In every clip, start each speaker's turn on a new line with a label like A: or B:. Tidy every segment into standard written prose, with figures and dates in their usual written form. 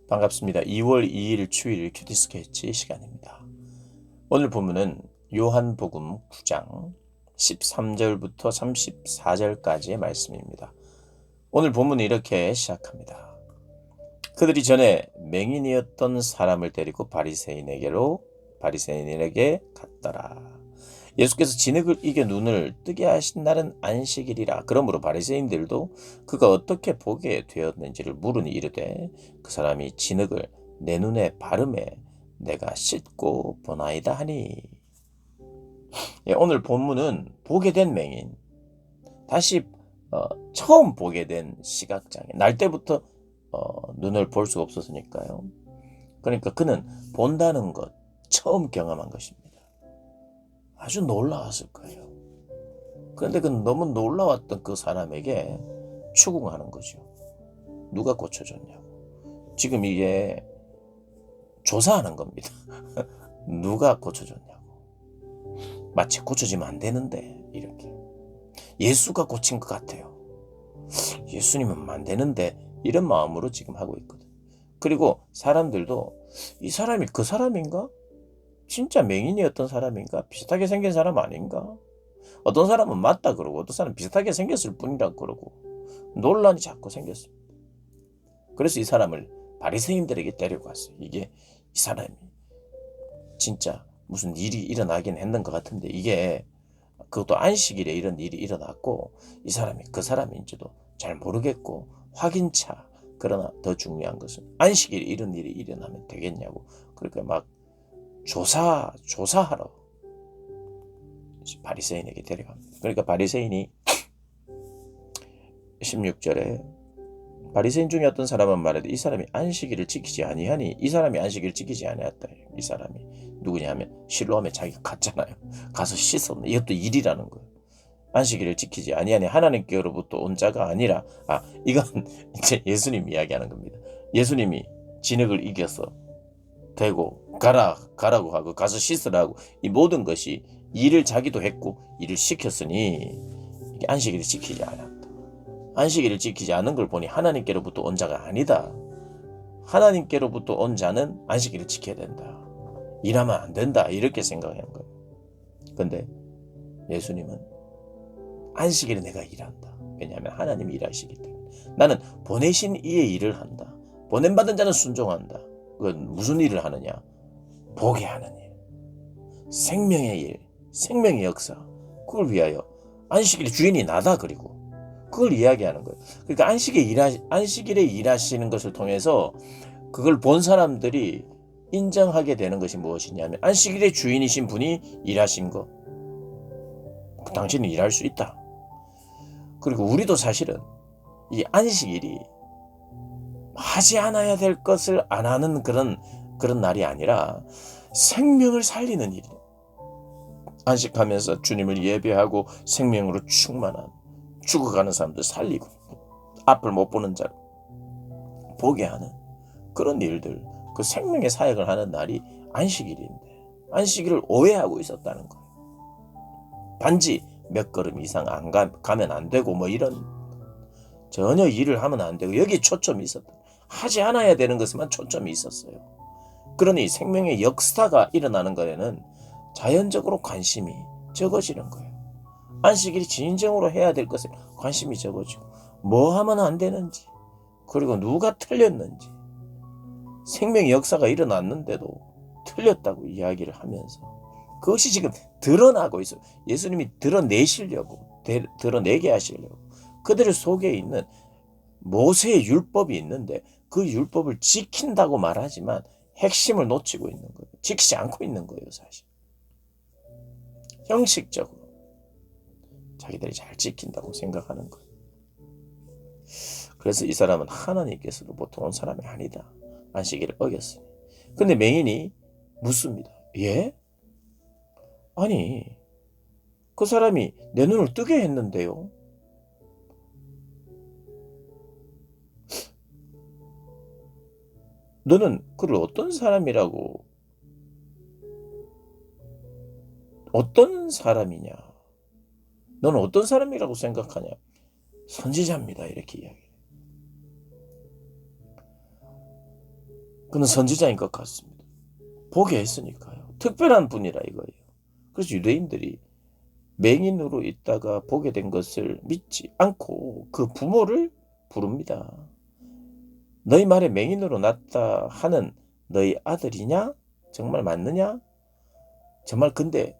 A: 반갑습니다. 2월 2일 주일 큐티 스케치 시간입니다. 오늘 본문은 요한복음 9장 13절부터 34절까지의 말씀입니다. 오늘 본문은 이렇게 시작합니다. 그들이 전에 맹인이었던 사람을 데리고 바리새인에게 갔더라. 예수께서 진흙을 이겨 눈을 뜨게 하신 날은 안식일이라. 그러므로 바리새인들도 그가 어떻게 보게 되었는지를 물으니 이르되 그 사람이 진흙을 내 눈에 바르매 내가 씻고 보나이다 하니. 오늘 본문은 보게 된 맹인, 다시 처음 보게 된 시각장애. 날 때부터 눈을 볼 수가 없었으니까요. 그러니까 그는 본다는 것, 처음 경험한 것입니다. 아주 놀라웠을 거예요. 그런데 그 너무 놀라웠던 그 사람에게 추궁하는 거죠. 누가 고쳐줬냐고. 지금 이게 조사하는 겁니다. 누가 고쳐줬냐고. 마치 고쳐지면 안 되는데 이렇게. 예수가 고친 것 같아요. 예수님은 안 되는데 이런 마음으로 지금 하고 있거든. 그리고 사람들도 이 사람이 그 사람인가? 진짜 맹인이었던 사람인가? 비슷하게 생긴 사람 아닌가? 어떤 사람은 맞다 그러고 어떤 사람은 비슷하게 생겼을 뿐이라 그러고 논란이 자꾸 생겼습니다. 그래서 이 사람을 바리새인들에게 데려갔어요. 이게 이 사람이 진짜 무슨 일이 일어나긴 했는 것 같은데 이게 그것도 안식일에 이런 일이 일어났고 이 사람이 그 사람인지도 잘 모르겠고 확인차. 그러나 더 중요한 것은 안식일에 이런 일이 일어나면 되겠냐고. 그러니까 막 조사하러 바리새인에게 데려갑니다. 그러니까 바리새인이 16절에 바리새인 중에 어떤 사람은 말하되 이 사람이 안식일을 지키지 아니하니. 이 사람이 안식일을 지키지 아니했다. 이 사람이 누구냐 하면 실로암에 자기가 갔잖아요. 가서 씻었네. 이것도 일이라는 거예요. 안식일을 지키지 아니하니 하나님께로부터 온 자가 아니라. 이건 이제 예수님 이야기하는 겁니다. 예수님이 진흙을 이겨서 되고 가라고 하고 가서 씻으라고 이 모든 것이 일을 자기도 했고 일을 시켰으니 이게 안식일을 지키지 않았다. 안식일을 지키지 않은 걸 보니 하나님께로부터 온 자가 아니다. 하나님께로부터 온 자는 안식일을 지켜야 된다. 일하면 안 된다. 이렇게 생각하는 거예요. 근데 예수님은 안식일에 내가 일한다. 왜냐하면 하나님이 일하시기 때문에. 나는 보내신 이의 일을 한다. 보냄받은 자는 순종한다. 그건 무슨 일을 하느냐? 보게 하는 일. 생명의 일. 생명의 역사. 그걸 위하여 안식일의 주인이 나다. 그리고 그걸 이야기하는 거예요. 그러니까 안식일에 일하시는 것을 통해서 그걸 본 사람들이 인정하게 되는 것이 무엇이냐면 안식일의 주인이신 분이 일하신 거. 당신은 일할 수 있다. 그리고 우리도 사실은 이 안식일이 하지 않아야 될 것을 안 하는 그런 날이 아니라 생명을 살리는 일이에요. 안식하면서 주님을 예배하고 생명으로 충만한 죽어가는 사람들 살리고 앞을 못 보는 자를 보게 하는 그런 일들, 그 생명의 사역을 하는 날이 안식일인데 안식일을 오해하고 있었다는 거예요. 단지 몇 걸음 이상 안 가면 안 되고 뭐 이런 전혀 일을 하면 안 되고 여기에 초점이 있었다. 하지 않아야 되는 것에만 초점이 있었어요. 그러니 생명의 역사가 일어나는 것에는 자연적으로 관심이 적어지는 거예요. 안식일이 진정으로 해야 될 것에 관심이 적어지고 뭐 하면 안 되는지 그리고 누가 틀렸는지 생명의 역사가 일어났는데도 틀렸다고 이야기를 하면서 그것이 지금 드러나고 있어요. 예수님이 드러내게 하시려고 그들 속에 있는 모세의 율법이 있는데 그 율법을 지킨다고 말하지만 핵심을 놓치고 있는 거예요. 지키지 않고 있는 거예요. 사실 형식적으로 자기들이 잘 지킨다고 생각하는 거예요. 그래서 이 사람은 하나님께서로부터 온 사람이 아니다. 안식일을 어겼으니. 근데 맹인이 묻습니다. 예? 아니 그 사람이 내 눈을 뜨게 했는데요. 너는 그를 어떤 사람이냐? 너는 어떤 사람이라고 생각하냐? 선지자입니다. 이렇게 이야기해요. 그는 선지자인 것 같습니다. 보게 했으니까요. 특별한 분이라 이거예요. 그래서 유대인들이 맹인으로 있다가 보게 된 것을 믿지 않고 그 부모를 부릅니다. 너희 말에 맹인으로 났다 하는 너희 아들이냐? 정말 맞느냐? 정말 근데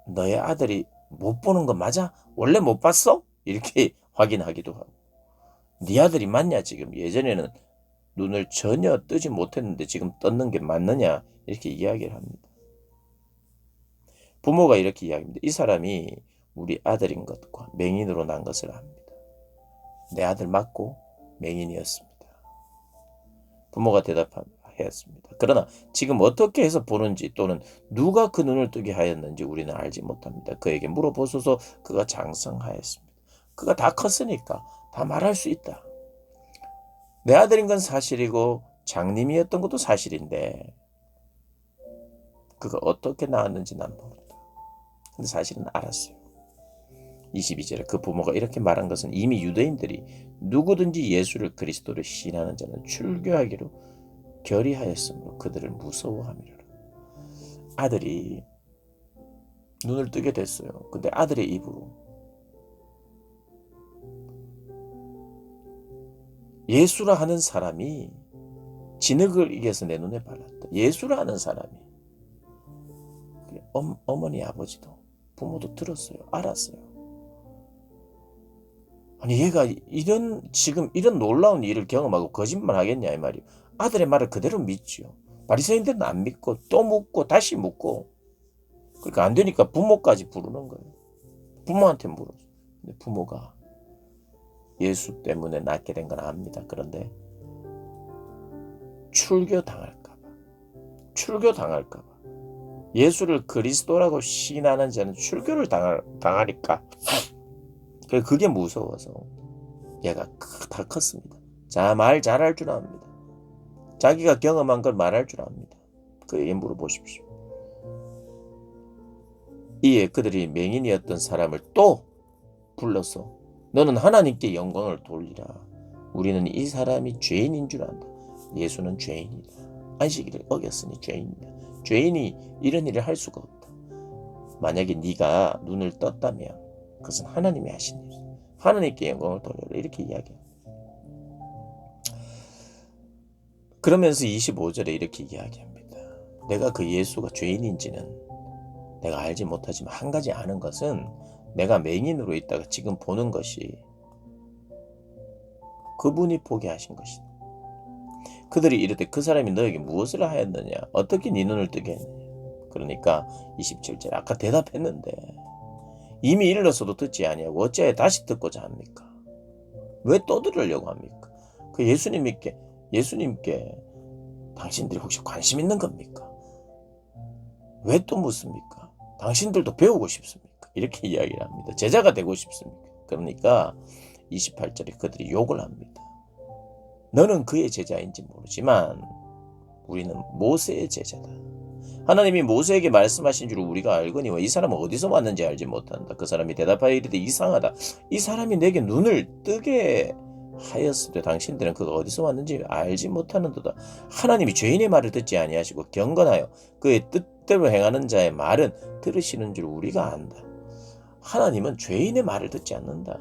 A: 너희 아들이 못 보는 거 맞아? 원래 못 봤어? 이렇게 확인하기도 하고. 네 아들이 맞냐 지금? 예전에는 눈을 전혀 뜨지 못했는데 지금 떴는 게 맞느냐? 이렇게 이야기를 합니다. 부모가 이렇게 이야기합니다. 이 사람이 우리 아들인 것과 맹인으로 난 것을 압니다. 내 아들 맞고 맹인이었습니다. 부모가 대답하였습니다. 그러나 지금 어떻게 해서 보는지 또는 누가 그 눈을 뜨게 하였는지 우리는 알지 못합니다. 그에게 물어보소서. 그가 장성하였습니다. 그가 다 컸으니까 다 말할 수 있다. 내 아들인 건 사실이고 장님이었던 것도 사실인데 그가 어떻게 나왔는지 난 모른다. 근데 사실은 알았어요. 22절에 그 부모가 이렇게 말한 것은 이미 유대인들이 누구든지 예수를 그리스도를 시인하는 자는 출교하기로 결의하였으므로 그들을 무서워함이라. 아들이 눈을 뜨게 됐어요. 근데 아들의 입으로 예수라 하는 사람이 진흙을 이겨서 내 눈에 발랐다. 예수라 하는 사람이 어머니 아버지도 부모도 들었어요. 알았어요. 아니 얘가 지금 이런 놀라운 일을 경험하고 거짓말 하겠냐 이 말이에요. 아들의 말을 그대로 믿지요. 바리새인들은 안 믿고 또 묻고 다시 묻고 그러니까 안 되니까 부모까지 부르는 거예요. 부모한테 물어요. 근데 부모가 예수 때문에 낳게 된 건 압니다. 그런데 출교 당할까 봐 예수를 그리스도라고 시인하는 자는 출교를 당하니까 그게 무서워서 얘가 다 컸습니다. 자, 말 잘할 줄 압니다. 자기가 경험한 걸 말할 줄 압니다. 그에게 물어보십시오. 이에 그들이 맹인이었던 사람을 또 불러서 너는 하나님께 영광을 돌리라. 우리는 이 사람이 죄인인 줄 안다. 예수는 죄인이다. 안식일을 어겼으니 죄인이다. 죄인이 이런 일을 할 수가 없다. 만약에 네가 눈을 떴다면 그것은 하나님이 하신 일이다. 하나님께 영광을 돌려라. 이렇게 이야기합니다. 그러면서 25절에 이렇게 이야기합니다. 내가 그 예수가 죄인인지는 내가 알지 못하지만 한 가지 아는 것은 내가 맹인으로 있다가 지금 보는 것이 그분이 보게 하신 것이다. 그들이 이르되 그 사람이 너에게 무엇을 하였느냐? 어떻게 네 눈을 뜨게 했느냐? 그러니까 27절 아까 대답했는데 이미 일러서도 듣지 아니하고 어찌하여 다시 듣고자 합니까? 왜 또 들으려고 합니까? 그 예수님께 당신들이 혹시 관심 있는 겁니까? 왜 또 묻습니까? 당신들도 배우고 싶습니까? 이렇게 이야기를 합니다. 제자가 되고 싶습니까? 그러니까 28절에 그들이 욕을 합니다. 너는 그의 제자인지 모르지만 우리는 모세의 제자다. 하나님이 모세에게 말씀하신 줄 우리가 알거니와 이 사람은 어디서 왔는지 알지 못한다. 그 사람이 대답하여 이르되 이상하다. 이 사람이 내게 눈을 뜨게 하였으되 당신들은 그가 어디서 왔는지 알지 못하는도다. 하나님이 죄인의 말을 듣지 아니하시고 경건하여 그의 뜻대로 행하는 자의 말은 들으시는 줄 우리가 안다. 하나님은 죄인의 말을 듣지 않는다.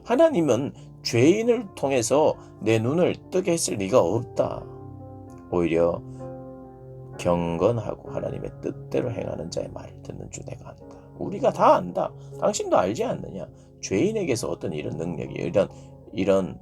A: 하나님은 죄인을 통해서 내 눈을 뜨게 했을 리가 없다. 오히려 경건하고 하나님의 뜻대로 행하는 자의 말을 듣는 줄 내가 안다. 우리가 다 안다. 당신도 알지 않느냐? 죄인에게서 어떤 이런 능력이 이런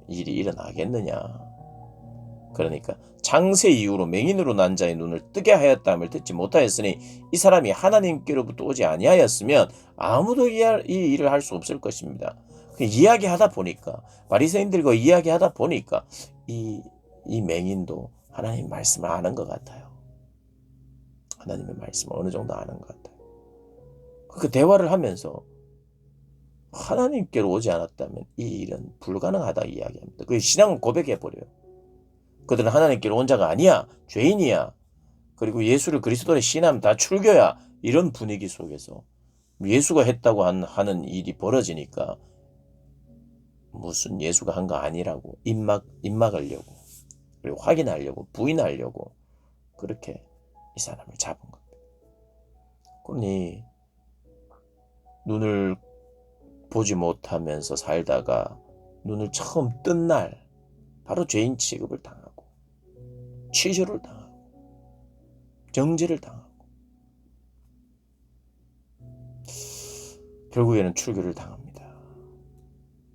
A: 일이 일어나겠느냐? 그러니까 장세 이후로 맹인으로 난 자의 눈을 뜨게 하였다함을 듣지 못하였으니 이 사람이 하나님께로부터 오지 아니하였으면 아무도 이 일을 할 수 없을 것입니다. 이야기하다 보니까 바리새인들과 이야기하다 보니까 이 맹인도 하나님 말씀을 아는 것 같아요. 하나님의 말씀을 어느 정도 아는 것 같아요. 그 대화를 하면서 하나님께로 오지 않았다면 이 일은 불가능하다 이야기합니다. 그 신앙을 고백해버려요. 그들은 하나님께로 온 자가 아니야. 죄인이야. 그리고 예수를 그리스도의 신하면 다 출교야. 이런 분위기 속에서 예수가 했다고 하는 일이 벌어지니까 무슨 예수가 한 거 아니라고 입막으려고 그리고 확인하려고 부인하려고 그렇게 이 사람을 잡은 겁니다. 그러니 눈을 보지 못하면서 살다가 눈을 처음 뜬 날 바로 죄인 취급을 당하고 취조를 당하고 정죄를 당하고 결국에는 출교를 당합니다.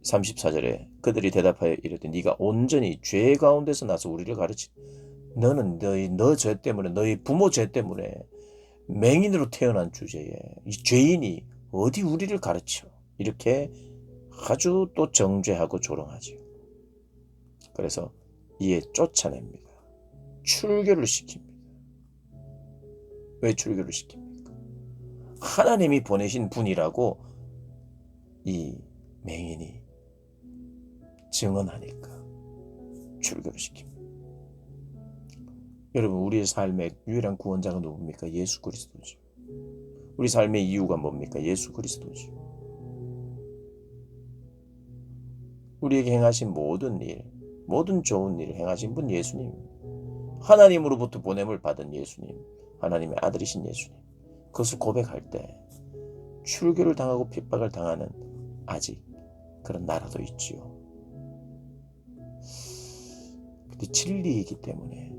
A: 34절에 그들이 대답하여 이르되 네가 온전히 죄 가운데서 나서 우리를 가르치 너는 너 죄 때문에 너희 부모 죄 때문에 맹인으로 태어난 주제에 이 죄인이 어디 우리를 가르쳐 이렇게 아주 또 정죄하고 조롱하지요. 그래서 이에 쫓아냅니다. 출교를 시킵니다. 왜 출교를 시킵니까? 하나님이 보내신 분이라고 이 맹인이 증언하니까 출교를 시킵니다. 여러분, 우리의 삶의 유일한 구원자가 누굽니까? 예수 그리스도죠. 우리 삶의 이유가 뭡니까? 예수 그리스도죠. 우리에게 행하신 모든 일, 모든 좋은 일을 행하신 분 예수님입니다. 하나님으로부터 보냄을 받은 예수님, 하나님의 아들이신 예수님. 그것을 고백할 때 출교를 당하고 핍박을 당하는 아직 그런 나라도 있지요. 근데 진리이기 때문에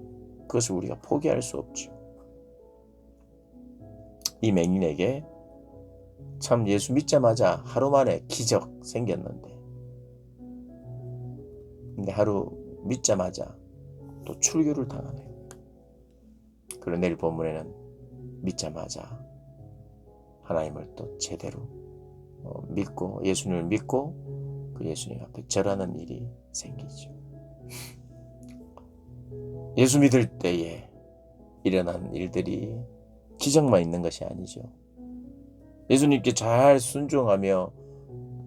A: 그것을 우리가 포기할 수 없죠. 이 맹인에게 참 예수 믿자마자 하루 만에 기적 생겼는데 근데 하루 믿자마자 또 출교를 당하네요. 그리고 내일 본문에는 믿자마자 하나님을 또 제대로 믿고 예수님을 믿고 그 예수님 앞에 절하는 일이 생기죠. 예수 믿을 때에 일어난 일들이 기적만 있는 것이 아니죠. 예수님께 잘 순종하며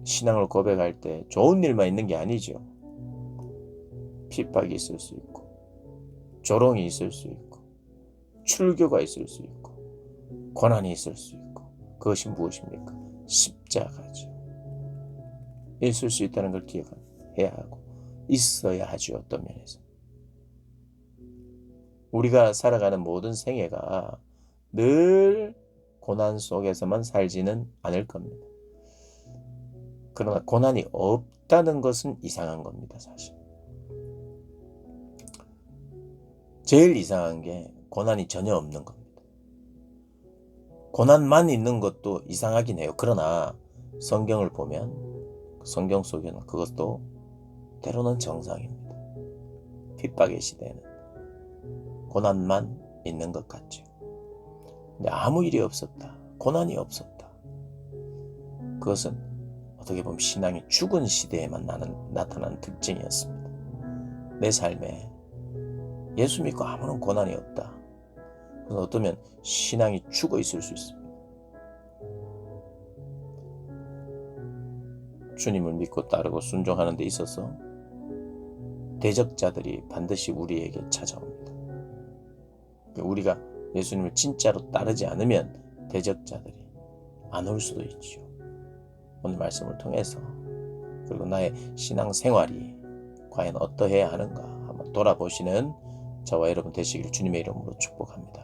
A: 신앙을 고백할 때 좋은 일만 있는 게 아니죠. 핍박이 있을 수 있고 조롱이 있을 수 있고 출교가 있을 수 있고 고난이 있을 수 있고 그것이 무엇입니까? 십자가죠. 있을 수 있다는 걸 기억해야 하고 있어야 하죠. 어떤 면에서 우리가 살아가는 모든 생애가 늘 고난 속에서만 살지는 않을 겁니다. 그러나 고난이 없다는 것은 이상한 겁니다. 사실 제일 이상한 게 고난이 전혀 없는 겁니다. 고난만 있는 것도 이상하긴 해요. 그러나 성경을 보면 성경 속에는 그것도 때로는 정상입니다. 핍박의 시대에는 고난만 있는 것 같죠. 근데 아무 일이 없었다. 고난이 없었다. 그것은 어떻게 보면 신앙이 죽은 시대에만 나타나는 특징이었습니다. 내 삶에 예수 믿고 아무런 고난이 없다. 그래서 어쩌면 신앙이 죽어 있을 수 있습니다. 주님을 믿고 따르고 순종하는 데 있어서 대적자들이 반드시 우리에게 찾아옵니다. 우리가 예수님을 진짜로 따르지 않으면 대적자들이 안 올 수도 있죠. 오늘 말씀을 통해서 그리고 나의 신앙생활이 과연 어떠해야 하는가 한번 돌아보시는 저와 여러분 되시기를 주님의 이름으로 축복합니다.